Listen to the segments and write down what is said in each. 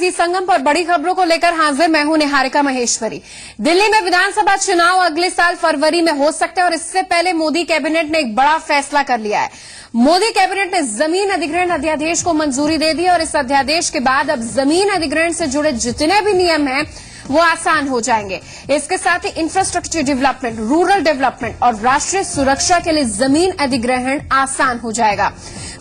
राजनीति संगम पर बड़ी खबरों को लेकर हाजिर मैं हूं निहारिका महेश्वरी। दिल्ली में विधानसभा चुनाव अगले साल फरवरी में हो सकते हैं और इससे पहले मोदी कैबिनेट ने एक बड़ा फैसला कर लिया है। मोदी कैबिनेट ने जमीन अधिग्रहण अध्यादेश को मंजूरी दे दी और इस अध्यादेश के बाद अब जमीन अधिग्रहण से जुड़े जितने भी नियम हैं वो आसान हो जाएंगे। इसके साथ ही इंफ्रास्ट्रक्चर डेवलपमेंट, रूरल डेवलपमेंट और राष्ट्रीय सुरक्षा के लिए जमीन अधिग्रहण आसान हो जाएगा।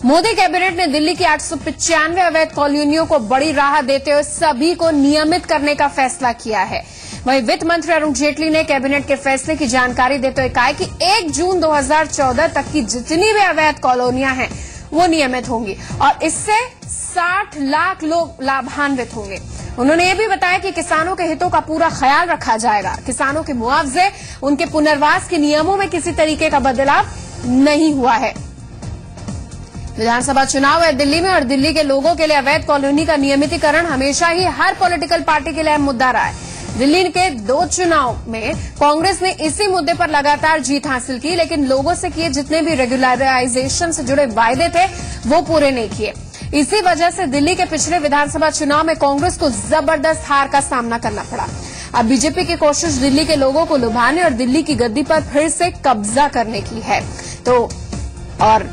मोदी कैबिनेट ने दिल्ली की 895 अवैध कॉलोनियों को बड़ी राहत देते हुए सभी को नियमित करने का फैसला किया है। वहीं वित्त मंत्री अरुण जेटली ने कैबिनेट के फैसले की जानकारी देते हुए कहा कि 1 जून 2014 तक की जितनी भी अवैध कॉलोनियां हैं वो नियमित होंगी और इससे 60 लाख लोग लाभान्वित होंगे। उन्होंने ये भी बताया कि किसानों के हितों का पूरा ख्याल रखा जाएगा। किसानों के मुआवजे, उनके पुनर्वास के नियमों में किसी तरीके का बदलाव नहीं हुआ है। विधानसभा चुनाव है दिल्ली में और दिल्ली के लोगों के लिए अवैध कॉलोनी का नियमितीकरण हमेशा ही हर पॉलिटिकल पार्टी के लिए अहम मुद्दा रहा है। दिल्ली के 2 चुनाव में कांग्रेस ने इसी मुद्दे पर लगातार जीत हासिल की, लेकिन लोगों से किए जितने भी रेगुलराइजेशन से जुड़े वायदे थे वो पूरे नहीं किए। इसी वजह से दिल्ली के पिछले विधानसभा चुनाव में कांग्रेस को जबरदस्त हार का सामना करना पड़ा। अब बीजेपी की कोशिश दिल्ली के लोगों को लुभाने और दिल्ली की गद्दी पर फिर से कब्जा करने की है। तो और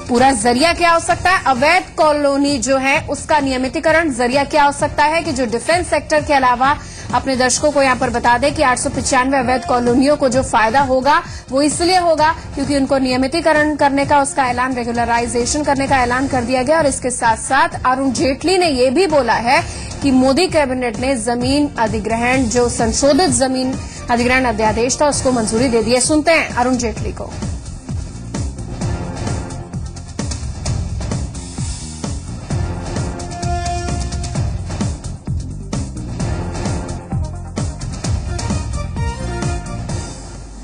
पूरा जरिया क्या हो सकता है? अवैध कॉलोनी जो है उसका नियमितीकरण। जरिया क्या हो सकता है कि जो डिफेंस सेक्टर के अलावा अपने दर्शकों को यहां पर बता दें कि 895 अवैध कॉलोनियों को जो फायदा होगा वो इसलिए होगा क्योंकि उनको नियमितीकरण करने का, उसका ऐलान, रेगुलराइजेशन करने का ऐलान कर दिया गया। और इसके साथ साथ अरुण जेटली ने यह भी बोला है कि मोदी कैबिनेट ने जमीन अधिग्रहण, जो संशोधित जमीन अधिग्रहण अध्यादेश था, उसको मंजूरी दे दी है। सुनते हैं अरुण जेटली को।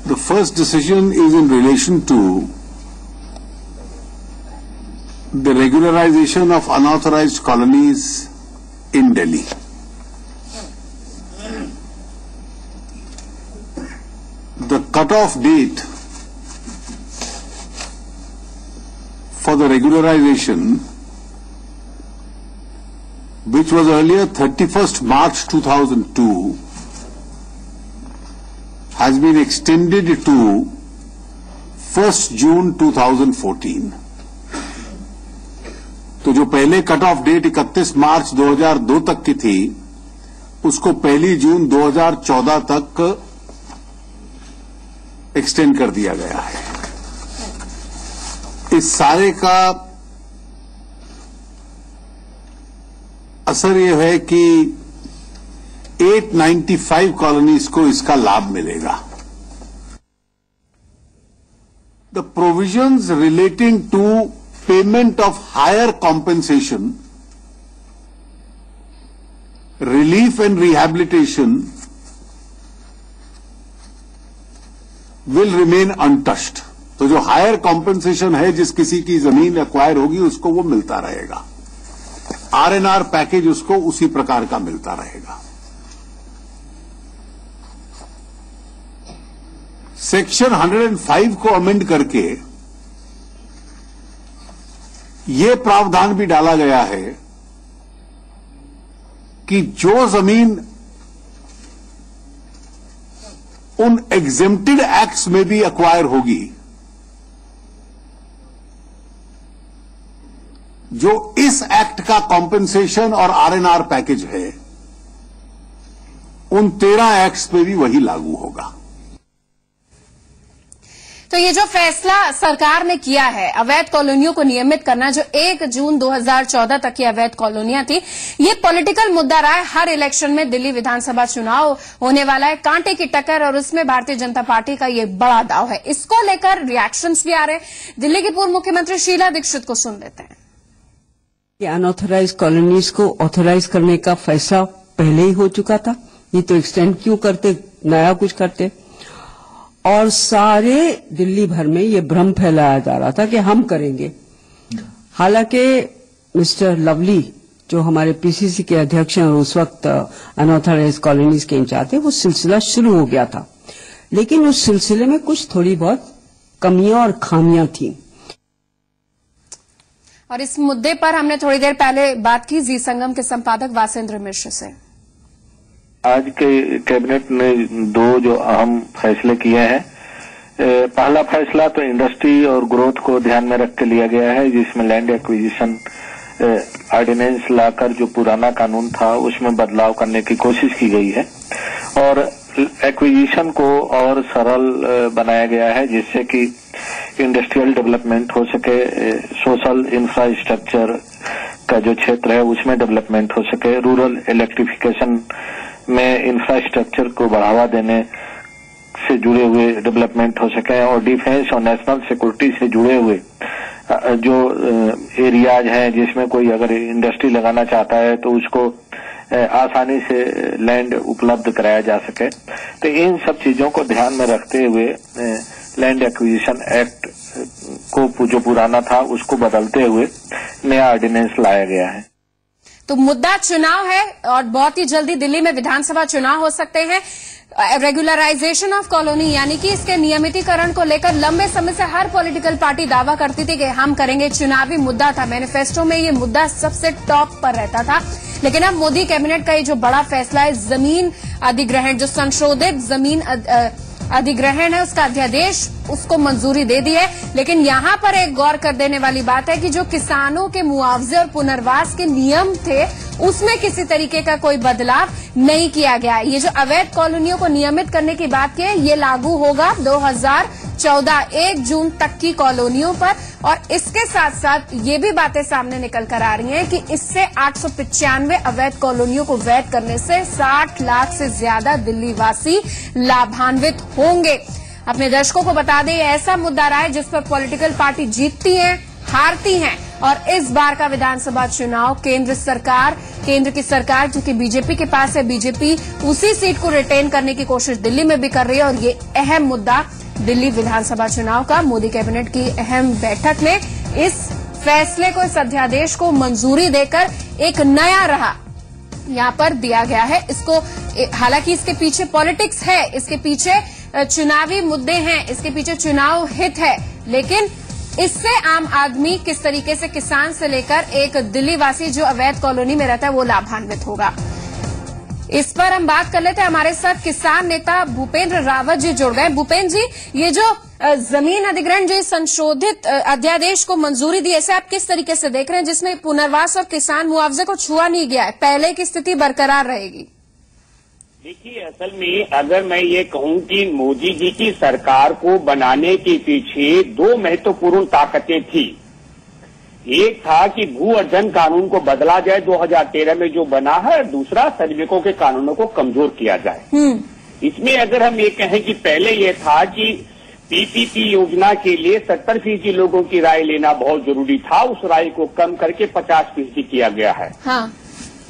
The first decision is in relation to the regularization of unauthorized colonies in Delhi. The cut-off date for the regularization, which was earlier 31st March 2002, has been extended to 1st June 2014. तो जो पहले cut off date 31 मार्च 2002 तक की थी, उसको 1 जून 2014 तक extend कर दिया गया है। इस सारे का असर यह है कि 895 कॉलोनीज को इसका लाभ मिलेगा। The provisions relating to payment of higher compensation, relief and rehabilitation will remain untouched. तो जो हायर कॉम्पेंसेशन है, जिस किसी की जमीन एक्वायर होगी उसको वो मिलता रहेगा। आरएनआर पैकेज उसको उसी प्रकार का मिलता रहेगा। सेक्शन 105 को अमेंड करके ये प्रावधान भी डाला गया है कि जो जमीन उन एग्जेम्प्टेड एक्ट्स में भी एक्वायर होगी, जो इस एक्ट का कॉम्पेंसेशन और आरएनआर पैकेज है, उन 13 एक्ट्स पे भी वही लागू होगा। तो ये जो फैसला सरकार ने किया है अवैध कॉलोनियों को नियमित करना, जो 1 जून 2014 तक की अवैध कॉलोनियां थी, ये पॉलिटिकल मुद्दा रहा है। हर इलेक्शन में दिल्ली विधानसभा चुनाव होने वाला है, कांटे की टक्कर, और उसमें भारतीय जनता पार्टी का ये बड़ा दाव है। इसको लेकर रिएक्शंस भी आ रहे हैं। दिल्ली की पूर्व मुख्यमंत्री शीला दीक्षित को सुन लेते हैं। अनऑथराइज कॉलोनीज को ऑथराइज करने का फैसला पहले ही हो चुका था, ये तो एक्सटेंड क्यों करते, नया कुछ करते। और सारे दिल्ली भर में ये भ्रम फैलाया जा रहा था कि हम करेंगे। हालांकि मिस्टर लवली, जो हमारे पीसीसी के अध्यक्ष हैं और उस वक्त अनऑथराइज कॉलोनीज के इंचार्ज थे, वो सिलसिला शुरू हो गया था, लेकिन उस सिलसिले में कुछ थोड़ी बहुत कमियां और खामियां थी। और इस मुद्दे पर हमने थोड़ी देर पहले बात की जी संगम के संपादक वासेंद्र मिश्र से। आज के कैबिनेट ने दो जो अहम फैसले किए हैं, पहला फैसला तो इंडस्ट्री और ग्रोथ को ध्यान में रख के लिया गया है, जिसमें लैंड एक्विजिशन ऑर्डिनेंस लाकर जो पुराना कानून था उसमें बदलाव करने की कोशिश की गई है और एक्विजिशन को और सरल बनाया गया है, जिससे कि इंडस्ट्रियल डेवलपमेंट हो सके, सोशल इंफ्रास्ट्रक्चर का जो क्षेत्र है उसमें डेवलपमेंट हो सके, रूरल इलेक्ट्रिफिकेशन में इंफ्रास्ट्रक्चर को बढ़ावा देने से जुड़े हुए डेवलपमेंट हो सके और डिफेंस और नेशनल सिक्योरिटी से जुड़े हुए जो एरियाज हैं जिसमें कोई अगर इंडस्ट्री लगाना चाहता है तो उसको आसानी से लैंड उपलब्ध कराया जा सके। तो इन सब चीजों को ध्यान में रखते हुए लैंड एक्विजिशन एक्ट को जो पुराना था उसको बदलते हुए नया ऑर्डिनेंस लाया गया है। तो मुद्दा चुनाव है और बहुत ही जल्दी दिल्ली में विधानसभा चुनाव हो सकते हैं। रेगुलराइजेशन ऑफ कॉलोनी यानी कि इसके नियमितीकरण को लेकर लंबे समय से हर पॉलिटिकल पार्टी दावा करती थी कि हम करेंगे, चुनावी मुद्दा था, मैनिफेस्टो में ये मुद्दा सबसे टॉप पर रहता था। लेकिन अब मोदी कैबिनेट का ये जो बड़ा फैसला है, जमीन अधिग्रहण, जो संशोधित जमीन अधिग्रहण है उसका अध्यादेश, उसको मंजूरी दे दी है। लेकिन यहां पर एक गौर कर देने वाली बात है कि जो किसानों के मुआवजे और पुनर्वास के नियम थे उसमें किसी तरीके का कोई बदलाव नहीं किया गया है। ये जो अवैध कॉलोनियों को नियमित करने की बात की है, ये लागू होगा 2014 1 जून तक की कॉलोनियों पर। और इसके साथ साथ ये भी बातें सामने निकल कर आ रही हैं कि इससे 895 अवैध कॉलोनियों को वैध करने से 60 लाख से ज्यादा दिल्ली वासी लाभान्वित होंगे। अपने दर्शकों को बता दें, ऐसा मुद्दा रहा है जिस पर पॉलिटिकल पार्टी जीतती हैं, हारती हैं। और इस बार का विधानसभा चुनाव केंद्र की सरकार जो कि बीजेपी के पास है, बीजेपी उसी सीट को रिटेन करने की कोशिश दिल्ली में भी कर रही है। और ये अहम मुद्दा दिल्ली विधानसभा चुनाव का मोदी कैबिनेट की अहम बैठक में इस फैसले को, इस अध्यादेश को मंजूरी देकर एक नया राह यहां पर दिया गया है। इसको, हालांकि इसके पीछे पॉलिटिक्स है, इसके पीछे चुनावी मुद्दे हैं, इसके पीछे चुनाव हित है, लेकिन इससे आम आदमी किस तरीके से, किसान से लेकर एक दिल्ली वासी जो अवैध कॉलोनी में रहता है, वो लाभान्वित होगा। इस पर हम बात कर लेते हैं। हमारे साथ किसान नेता भूपेंद्र रावत जी जुड़ गए। भूपेंद्र जी, ये जो जमीन अधिग्रहण, जो संशोधित अध्यादेश को मंजूरी दी, ऐसे आप किस तरीके से देख रहे हैं, जिसमें पुनर्वास और किसान मुआवजे को छुआ नहीं गया है, पहले की स्थिति बरकरार रहेगी? देखिए, असल में अगर मैं ये कहूं कि मोदी जी की सरकार को बनाने के पीछे दो महत्वपूर्ण ताकतें थी। एक था कि भू अर्जन कानून को बदला जाए 2013 में जो बना है, और दूसरा श्रमिकों के कानूनों को कमजोर किया जाए। इसमें अगर हम ये कहें कि पहले ये था कि पीपीपी योजना के लिए 70% लोगों की राय लेना बहुत जरूरी था, उस राय को कम करके 50% किया गया है। हाँ।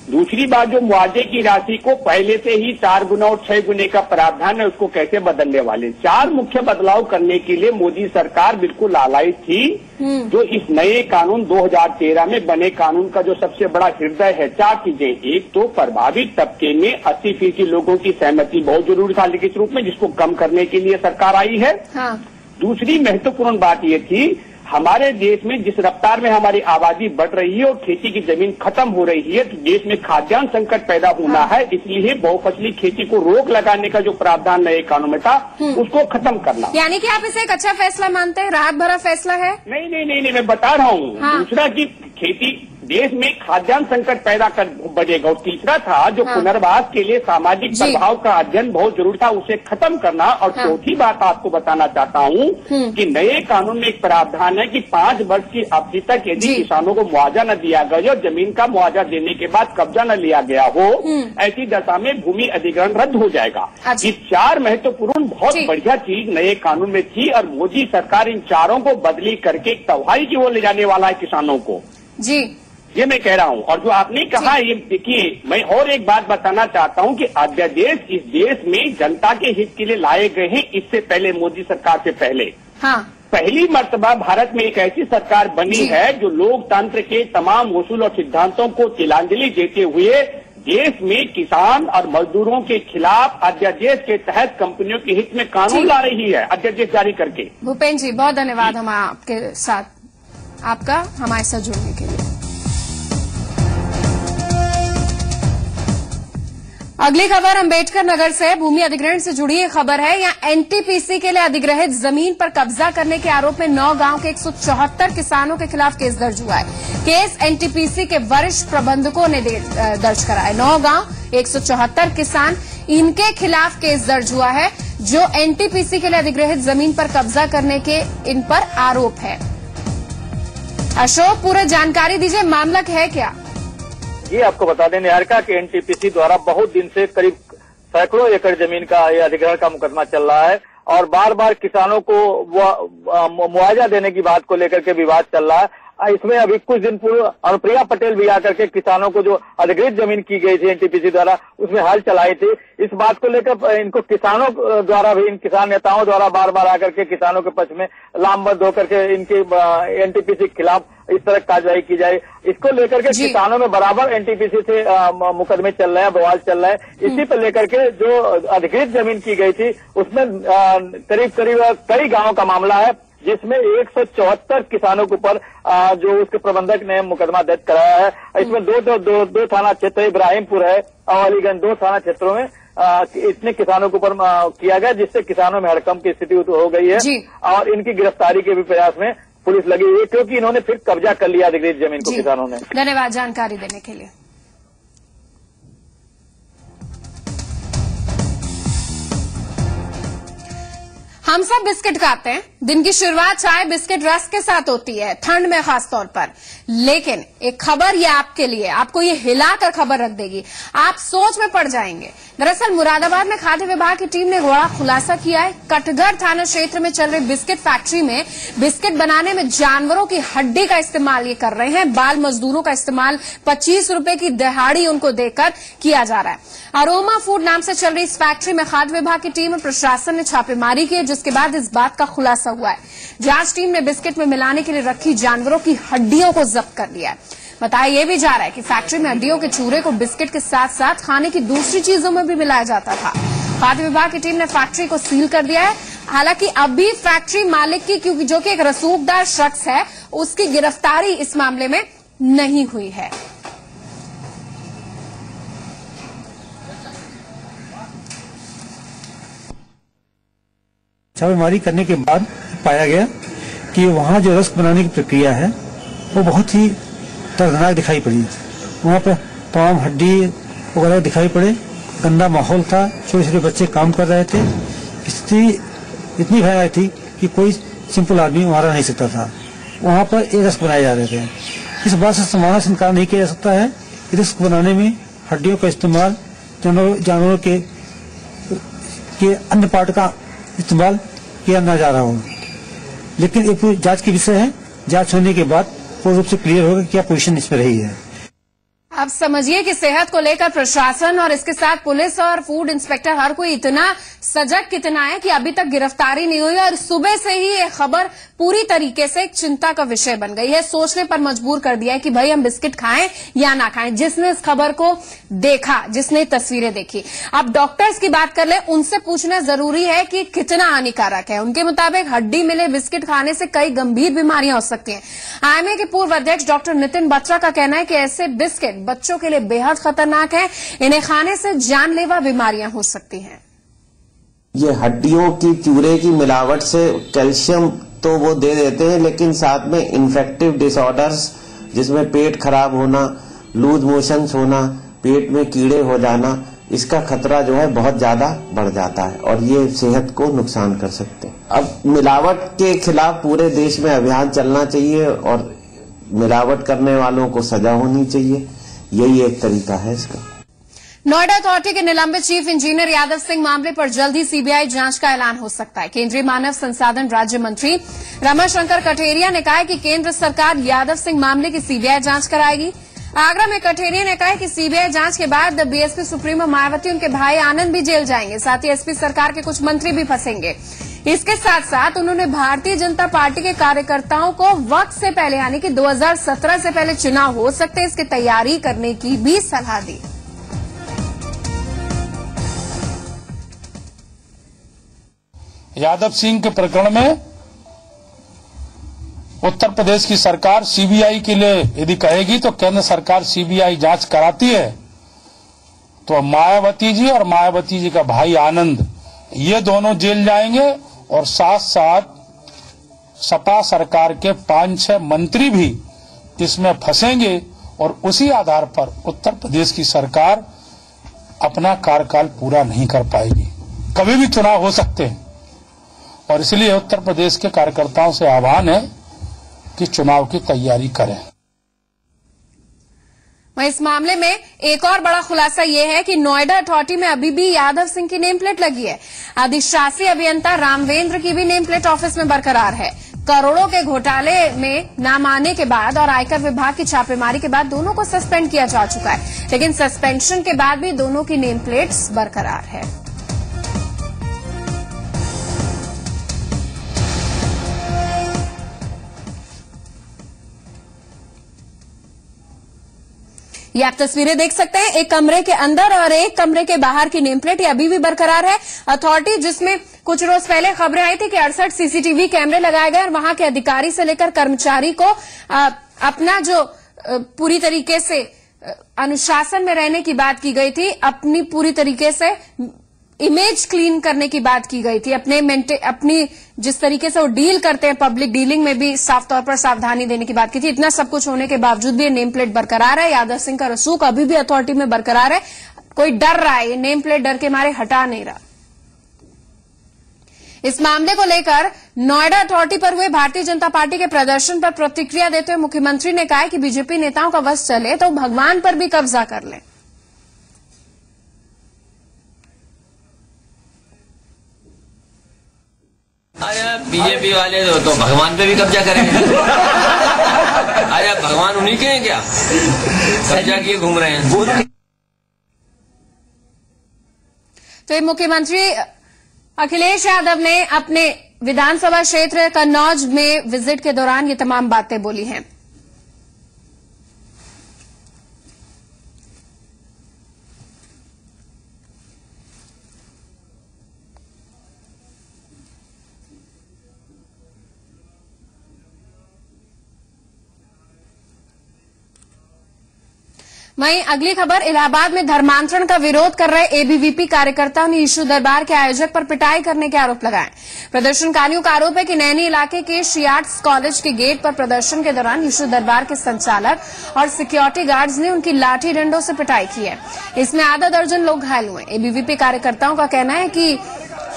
दूसरी बात, जो मुआवजे की राशि को पहले से ही 4 गुना और 6 गुने का प्रावधान है, उसको कैसे बदलने वाले। 4 मुख्य बदलाव करने के लिए मोदी सरकार बिल्कुल लालायित थी। जो इस नए कानून 2013 में बने कानून का जो सबसे बड़ा हृदय है, 4 चीजें। एक तो प्रभावित तबके में 80% लोगों की सहमति बहुत जरूरी था लिखित रूप में, जिसको कम करने के लिए सरकार आई है। हाँ। दूसरी महत्वपूर्ण बात ये थी, हमारे देश में जिस रफ्तार में हमारी आबादी बढ़ रही है और खेती की जमीन खत्म हो रही है, तो देश में खाद्यान्न संकट पैदा होना है। इसलिए बहुफसली खेती को रोक लगाने का जो प्रावधान नए कानून में था, उसको खत्म करना। यानी कि आप इसे एक अच्छा फैसला मानते हैं, राहत भरा फैसला है? नहीं, मैं बता रहा हूँ। हाँ। दूसरा की खेती देश में खाद्यान्न संकट पैदा कर बढ़ेगा। और तीसरा था जो पुनर्वास के लिए सामाजिक प्रभाव का अध्ययन बहुत जरूरी था, उसे खत्म करना। और चौथी बात आपको बताना चाहता हूँ कि नए कानून में एक प्रावधान है कि 5 वर्ष की अवधि तक यदि किसानों को मुआवजा न दिया गया और जमीन का मुआवजा देने के बाद कब्जा न लिया गया हो, ऐसी दशा में भूमि अधिग्रहण रद्द हो जाएगा। ये 4 महत्वपूर्ण बहुत बढ़िया चीज नए कानून में थी और मोदी सरकार इन चारों को बदली करके एक तबाही की ओर ले जाने वाला है किसानों को। जी, ये मैं कह रहा हूँ। और जो आपने कहा, ये देखिए, मैं और एक बात बताना चाहता हूँ कि अध्यादेश इस देश में जनता के हित के लिए लाए गए हैं। इससे पहले, मोदी सरकार से पहले, हाँ, पहली मर्तबा भारत में एक ऐसी सरकार बनी है जो लोकतंत्र के तमाम उसूल और सिद्धांतों को तिलांजलि देते हुए देश में किसान और मजदूरों के खिलाफ अध्यादेश के तहत कंपनियों के हित में कानून ला रही है, अध्यादेश जारी करके। भूपेंद्र जी, बहुत धन्यवाद हम आपके साथ आपका हमारे साथ जुड़ने के लिए। अगली खबर अंबेडकर नगर से भूमि अधिग्रहण से जुड़ी ये खबर है। यहाँ एनटीपीसी के लिए अधिग्रहित जमीन पर कब्जा करने के आरोप में 9 गांव के 174 किसानों के खिलाफ केस दर्ज हुआ है। केस एनटीपीसी के वरिष्ठ प्रबंधकों ने दर्ज करा है। 9 गांव 174 किसान, इनके खिलाफ केस दर्ज हुआ है जो एनटीपीसी के लिए अधिग्रहित जमीन पर कब्जा करने के इन पर आरोप है। अशोक, पूरे जानकारी दीजिए, मामला है क्या? जी, आपको बता दें निहारिका के एनटीपीसी द्वारा बहुत दिन से करीब सैकड़ों एकड़ जमीन का यह अधिग्रहण का मुकदमा चल रहा है और बार बार किसानों को मुआवजा देने की बात को लेकर के विवाद चल रहा है। इसमें अभी कुछ दिन पूर्व अनुप्रिया पटेल भी आकर के किसानों को जो अधिग्रहित जमीन की गई थी एनटीपीसी द्वारा उसमें हल चलाई थी। इस बात को लेकर इनको किसानों द्वारा भी, इन किसान नेताओं द्वारा बार बार आकर के किसानों के पक्ष में लामबंद होकर के इनके एनटीपीसी के खिलाफ इस तरह कार्रवाई की जाए, इसको लेकर के किसानों में बराबर एनटीपीसी से मुकदमे चल रहे हैं, बवाल चल रहा है। इसी पर लेकर के जो अधिग्रहित जमीन की गई थी उसमें करीब कई गांवों का मामला है जिसमें 174 किसानों के ऊपर जो उसके प्रबंधक ने मुकदमा दर्ज कराया है। इसमें दो थाना क्षेत्र इब्राहिमपुर है और अलीगंज, 2 थाना क्षेत्रों में इतने किसानों के ऊपर किया गया जिससे किसानों में हड़कंप की स्थिति हो गई है और इनकी गिरफ्तारी के भी प्रयास में पुलिस लगी हुई है क्योंकि इन्होंने फिर कब्जा कर लिया अधिग्रहित जमीन को किसानों ने। धन्यवाद जानकारी देने के लिए। हम सब बिस्किट खाते हैं, दिन की शुरुआत चाय बिस्किट रस के साथ होती है, ठंड में खासतौर पर। लेकिन एक खबर ये आपके लिए, आपको ये हिलाकर खबर रख देगी, आप सोच में पड़ जाएंगे। दरअसल मुरादाबाद में खाद्य विभाग की टीम ने बड़ा खुलासा किया है। कटघर थाना क्षेत्र में चल रही बिस्किट फैक्ट्री में बिस्किट बनाने में जानवरों की हड्डी का इस्तेमाल ये कर रहे हैं। बाल मजदूरों का इस्तेमाल 25 रुपए की दिहाड़ी उनको देकर किया जा रहा है। अरोमा फूड नाम से चल रही इस फैक्ट्री में खाद्य विभाग की टीम और प्रशासन ने छापेमारी की, जिसके बाद इस बात का खुलासा हुआ है। जांच टीम ने बिस्किट में मिलाने के लिए रखी जानवरों की हड्डियों को जब्त कर लिया है। बताया यह भी जा रहा है कि फैक्ट्री में हड्डियों के चूरे को बिस्किट के साथ साथ खाने की दूसरी चीजों में भी मिलाया जाता था। खाद्य विभाग की टीम ने फैक्ट्री को सील कर दिया है। हालांकि अभी फैक्ट्री मालिक की, क्योंकि जो कि एक रसूखदार शख्स है, उसकी गिरफ्तारी इस मामले में नहीं हुई है। छापेमारी करने के बाद पाया गया कि वहाँ जो रस बनाने की प्रक्रिया है वो बहुत ही दर्दनाक दिखाई पड़ी। वहाँ पर तमाम हड्डी वगैरह दिखाई पड़े, गंदा माहौल था, छोटे छोटे बच्चे काम कर रहे थे। स्थिति इतनी भयानक थी कि कोई सिंपल आदमी वहाँ रह नहीं सकता था। वहाँ पर ये रस बनाए जा रहे थे। इस बात से समाना से इनकार नहीं किया जा सकता है कि रस बनाने में हड्डियों का इस्तेमाल, जानवरों के अन्य पार्ट का इस्तेमाल किया न जा रहा हो। लेकिन एक पूरी जांच की विषय है। जांच होने के बाद पूर्ण रूप से क्लियर होगा क्या पोजीशन इसमें रही है। अब समझिए कि सेहत को लेकर प्रशासन और इसके साथ पुलिस और फूड इंस्पेक्टर हर कोई इतना सजग कितना है कि अभी तक गिरफ्तारी नहीं हुई और सुबह से ही ये खबर पूरी तरीके से एक चिंता का विषय बन गई है। सोचने पर मजबूर कर दिया है कि भाई हम बिस्किट खाएं या ना खाएं। जिसने इस खबर को देखा, जिसने तस्वीरें देखी, अब डॉक्टर्स की बात कर ले, उनसे पूछना जरूरी है कि कितना हानिकारक है। उनके मुताबिक हड्डी मिले बिस्किट खाने से कई गंभीर बीमारियां हो सकती हैं। आईएमए के पूर्व अध्यक्ष डॉक्टर नितिन बत्रा का कहना है कि ऐसे बिस्किट बच्चों के लिए बेहद खतरनाक है। इन्हें खाने से जानलेवा बीमारियां हो सकती हैं। ये हड्डियों की चूरे की मिलावट से कैल्शियम तो वो दे देते हैं, लेकिन साथ में इन्फेक्टिव डिसऑर्डर्स जिसमें पेट खराब होना, लूज मोशंस होना, पेट में कीड़े हो जाना, इसका खतरा जो है बहुत ज्यादा बढ़ जाता है और ये सेहत को नुकसान कर सकते हैं। अब मिलावट के खिलाफ पूरे देश में अभियान चलना चाहिए और मिलावट करने वालों को सजा होनी चाहिए। यही एक तरीका है इसका। नोएडा अथॉरिटी के निलंबित चीफ इंजीनियर यादव सिंह मामले पर जल्द ही सीबीआई जांच का ऐलान हो सकता है। केंद्रीय मानव संसाधन राज्य मंत्री रमाशंकर कठेरिया ने कहा है कि केंद्र सरकार यादव सिंह मामले की सीबीआई जांच कराएगी। आगरा में कठेरिया ने कहा है कि सीबीआई जांच के बाद बीएसपी सुप्रीमो मायावती, उनके भाई आनंद भी जेल जाएंगे। साथ ही एसपी सरकार के कुछ मंत्री भी फंसेंगे। इसके साथ साथ उन्होंने भारतीय जनता पार्टी के कार्यकर्ताओं को वक्त से पहले, यानी कि 2017 से पहले चुनाव हो सकते हैं, इसकी तैयारी करने की भी सलाह दी। यादव सिंह के प्रकरण में उत्तर प्रदेश की सरकार सीबीआई के लिए यदि कहेगी तो केंद्र सरकार सीबीआई जांच कराती है तो मायावती जी और मायावती जी का भाई आनंद ये दोनों जेल जाएंगे और साथ साथ सपा सरकार के 5-6 मंत्री भी इसमें फंसेंगे और उसी आधार पर उत्तर प्रदेश की सरकार अपना कार्यकाल पूरा नहीं कर पाएगी। कभी भी चुनाव हो सकते हैं और इसलिए उत्तर प्रदेश के कार्यकर्ताओं से आह्वान है कि चुनाव की तैयारी करें। वहीं इस मामले में एक और बड़ा खुलासा यह है कि नोएडा अथॉरिटी में अभी भी यादव सिंह की नेम प्लेट लगी है। अधिशासी अभियंता रामवेंद्र की भी नेम प्लेट ऑफिस में बरकरार है। करोड़ों के घोटाले में नाम आने के बाद और आयकर विभाग की छापेमारी के बाद दोनों को सस्पेंड किया जा चुका है, लेकिन सस्पेंशन के बाद भी दोनों की नेम प्लेट्स बरकरार है। ये आप तस्वीरें देख सकते हैं, एक कमरे के अंदर और एक कमरे के बाहर की नेम प्लेट ये अभी भी बरकरार है। अथॉरिटी जिसमें कुछ रोज पहले खबरें आई थी कि 68 सीसीटीवी कैमरे लगाए गए और वहां के अधिकारी से लेकर कर्मचारी को अपना जो पूरी तरीके से अनुशासन में रहने की बात की गई थी, अपनी पूरी तरीके से इमेज क्लीन करने की बात की गई थी, अपनी जिस तरीके से वो डील करते हैं पब्लिक डीलिंग में भी साफ तौर पर सावधानी देने की बात की थी। इतना सब कुछ होने के बावजूद भी ये नेम प्लेट बरकरार है। यादव सिंह का रसूख अभी भी अथॉरिटी में बरकरार है। कोई डर रहा है, ये नेम प्लेट डर के मारे हटा नहीं रहा। इस मामले को लेकर नोएडा अथॉरिटी पर हुए भारतीय जनता पार्टी के प्रदर्शन पर प्रतिक्रिया देते हुए मुख्यमंत्री ने कहा कि बीजेपी नेताओं का वश चले तो भगवान पर भी कब्जा कर ले। अरे बीजेपी वाले तो भगवान पे भी कब्जा करेंगे। अरे भगवान उन्हीं के हैं क्या, कब्जा किए घूम रहे हैं। तो ये मुख्यमंत्री अखिलेश यादव ने अपने विधानसभा क्षेत्र कन्नौज में विजिट के दौरान ये तमाम बातें बोली हैं। वहीं अगली खबर, इलाहाबाद में धर्मांतरण का विरोध कर रहे एबीवीपी कार्यकर्ताओं ने ईशू दरबार के आयोजक पर पिटाई करने के आरोप लगाए। प्रदर्शनकारियों का आरोप है कि नैनी इलाके के शियाट्स कॉलेज के गेट पर प्रदर्शन के दौरान ईशू दरबार के संचालक और सिक्योरिटी गार्ड्स ने उनकी लाठी डंडों से पिटाई की है। इसमें आधा दर्जन लोग घायल हुए। एबीवीपी कार्यकर्ताओं का कहना है कि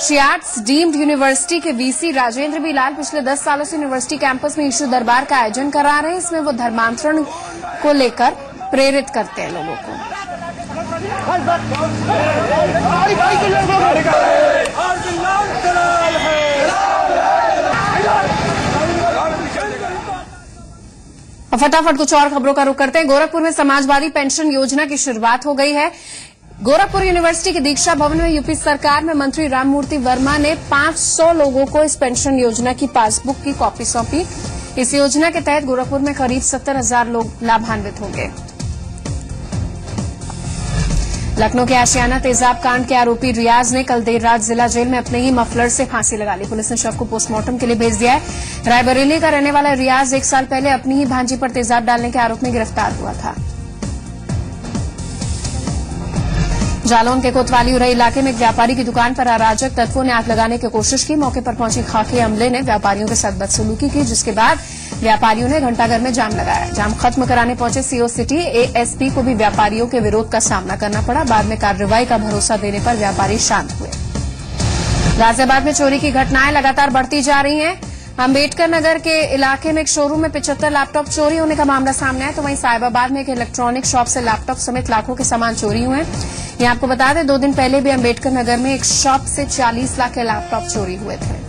शियाट्स डीम्ड यूनिवर्सिटी के वीसी राजेंद्र बी लाल पिछले 10 सालों से यूनिवर्सिटी कैंपस में ईशू दरबार का आयोजन करा रहे हैं। इसमें वो धर्मांतरण को लेकर प्रेरित करते हैं लोगों को। फटाफट कुछ और खबरों का रुख करते हैं। गोरखपुर में समाजवादी पेंशन योजना की शुरुआत हो गई है। गोरखपुर यूनिवर्सिटी के दीक्षा भवन में यूपी सरकार में मंत्री राममूर्ति वर्मा ने 500 लोगों को इस पेंशन योजना की पासबुक की कॉपी सौंपी। इस योजना के तहत गोरखपुर में करीब 70,000 लोग लाभान्वित होंगे। लखनऊ के आशियाना तेजाब कांड के आरोपी रियाज ने कल देर रात जिला जेल में अपने ही मफलर से फांसी लगा ली। पुलिस ने शव को पोस्टमार्टम के लिए भेज दिया है। रायबरेली का रहने वाला रियाज 1 साल पहले अपनी ही भांजी पर तेजाब डालने के आरोप में गिरफ्तार हुआ था। जालौन के कोतवाली उरई इलाके में एक व्यापारी की दुकान पर अराजक तत्वों ने आग लगाने की कोशिश की। मौके पर पहुंची खाकी अमले ने व्यापारियों के साथ बदसलूकी की, जिसके बाद व्यापारियों ने घंटाघर में जाम लगाया। जाम खत्म कराने पहुंचे सीओ सिटी एएसपी को भी व्यापारियों के विरोध का सामना करना पड़ा। बाद में कार्रवाई का भरोसा देने पर व्यापारी शांत हुए। गाजियाबाद में चोरी की घटनाएं लगातार बढ़ती जा रही हैं। अम्बेडकर नगर के इलाके में एक शोरूम में 75 लैपटॉप चोरी होने का मामला सामने आया। तो वहीं साहिबाबाद में एक इलेक्ट्रॉनिक शॉप से लैपटॉप समेत लाखों के सामान चोरी हुए हैं। ये आपको बता दें 2 दिन पहले भी अम्बेडकर नगर में एक शॉप से 40 लाख के लैपटॉप चोरी हुए थे।